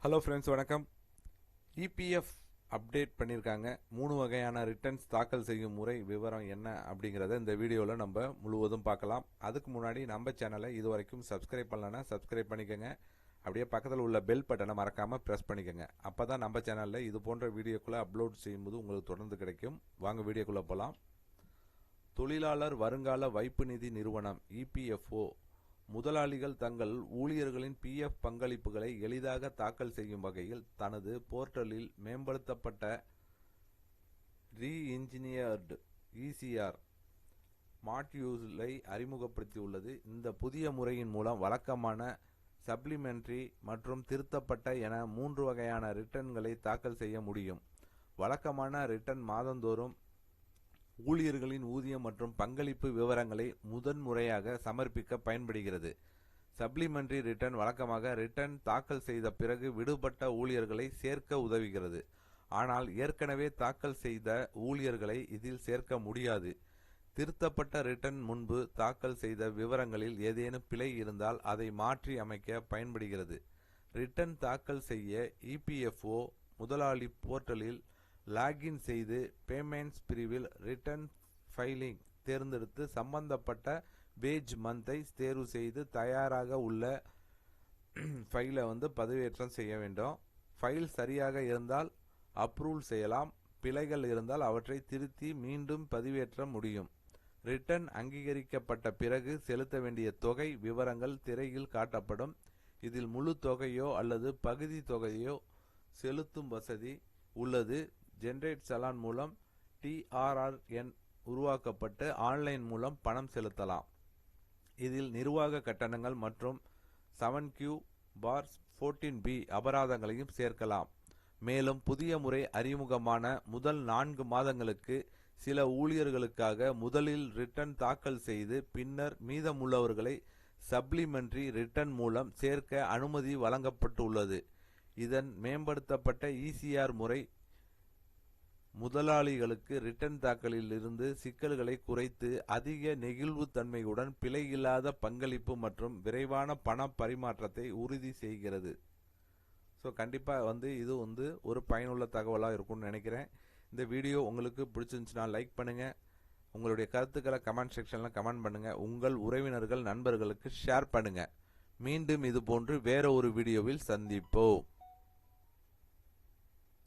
Hello friends, வணக்கம். EPF update பண்ணியிருக்காங்க. 3 வகையான ரிட்டர்ன்ஸ் தாக்கல் செய்யும் முறை விவரம் என்ன அப்படிங்கிறத இந்த வீடியோவில் நம்ம முழுவதும் பார்க்கலாம். அதுக்கு முன்னாடி நம்ம சேனலை இது வரைக்கும் சப்ஸ்கிரைப் பண்ணலன்னா சப்ஸ்கிரைப் பண்ணிக்கோங்க. அப்படியே பக்கத்தில் உள்ள பெல் பட்டனை மறக்காமல் ப்ரெஸ் பண்ணிக்கோங்க. அப்போ தான் நம்ம சேனலில் இது போன்ற வீடியோக்குள்ளே அப்லோட் செய்யும்போது உங்களுக்கு தொடர்ந்து கிடைக்கும். வாங்க வீடியோக்குள்ளே போகலாம். தொழிலாளர் வருங்கால வைப்பு நிதி நிறுவனம் இபிஎஃப்ஓ முதலாளிகள் தங்கள் ஊழியர்களின் பிஎஃப் பங்களிப்புகளை எளிதாக தாக்கல் செய்யும் வகையில் தனது போர்ட்டலில் மேம்படுத்தப்பட்ட ரீஇன்ஜினியர்டு இசிஆர் மாட்யூலை அறிமுகப்படுத்தியுள்ளது. இந்த புதிய முறையின் மூலம் வழக்கமான, சப்ளிமெண்டரி மற்றும் திருத்தப்பட்ட என 3 வகையான ரிட்டர்ன்களை தாக்கல் செய்ய முடியும். வழக்கமான ரிட்டர்ன் மாதந்தோறும் ஊழியர்களின் ஊதியம் மற்றும் பங்களிப்பு விவரங்களை முதன்முறையாக சமர்ப்பிக்க பயன்படுகிறது. சப்ளிமெண்டரி ரிட்டர்ன் வழக்கமாக ரிட்டர்ன் தாக்கல் செய்த பிறகு விடுபட்ட ஊழியர்களை சேர்க்க உதவுகிறது. ஆனால் ஏற்கனவே தாக்கல் செய்த ஊழியர்களை இதில் சேர்க்க முடியாது. திருத்தப்பட்ட ரிட்டர்ன் முன்பு தாக்கல் செய்த விவரங்களில் ஏதேனும் பிழை இருந்தால் அதை மாற்றி அமைக்க பயன்படுகிறது. ரிட்டர்ன் தாக்கல் செய்ய இபிஎஃப்ஓ முதலாளி போர்ட்டலில் லாகின் செய்து பேமெண்ட்ஸ் பிரிவில் ரிட்டர்ன் ஃபைலிங் தேர்ந்தெடுத்து சம்பந்தப்பட்ட வேஜ் மந்தை தேர்வு செய்து தயாராக உள்ள ஃபைலை பதிவேற்றம் செய்ய வேண்டும். ஃபைல் சரியாக இருந்தால் அப்ரூவல் செய்யலாம். பிழைகள் இருந்தால் அவற்றை திருத்தி மீண்டும் பதிவேற்ற முடியும். ரிட்டர்ன் அங்கீகரிக்கப்பட்ட பிறகு செலுத்த வேண்டிய தொகை விவரங்கள் திரையில் காட்டப்படும். இதில் முழு தொகையோ அல்லது பகுதி தொகையோ செலுத்தும் வசதி உள்ளது. ஜெனரேட் சலான் மூலம் டிஆர்ஆர்என் உருவாக்கப்பட்டு ஆன்லைன் மூலம் பணம் செலுத்தலாம். இதில் நிர்வாக கட்டணங்கள் மற்றும் 7Q/14B அபராதங்களையும் சேர்க்கலாம். மேலும் புதிய முறை அறிமுகமான முதல் 4 மாதங்களுக்கு சில ஊழியர்களுக்காக முதலில் ரிட்டர்ன் தாக்கல் செய்து பின்னர் மீதமுள்ளவர்களை சப்ளிமெண்டரி ரிட்டர்ன் மூலம் சேர்க்க அனுமதி வழங்கப்பட்டுள்ளது. இதன் மேம்படுத்தப்பட்ட இசிஆர் முறை முதலாளிகளுக்கு ரிட்டர்ன் தாக்கலில் இருந்து சிக்கல்களை குறைத்து அதிக நெகிழ்வுத்தன்மையுடன் பிழையில்லாத பங்களிப்பு மற்றும் விரைவான பண பரிமாற்றத்தை உறுதி செய்கிறது. ஸோ கண்டிப்பாக இது ஒரு பயனுள்ள தகவலாக இருக்கும்னு நினைக்கிறேன். இந்த வீடியோ உங்களுக்கு பிடிச்சிருந்துச்சுன்னா லைக் பண்ணுங்கள். உங்களுடைய கருத்துக்களை கமெண்ட் செக்ஷனில் கமெண்ட் பண்ணுங்கள். உங்கள் உறவினர்கள் நண்பர்களுக்கு ஷேர் பண்ணுங்கள். மீண்டும் இது போன்று வேற ஒரு வீடியோவில் சந்திப்போம்.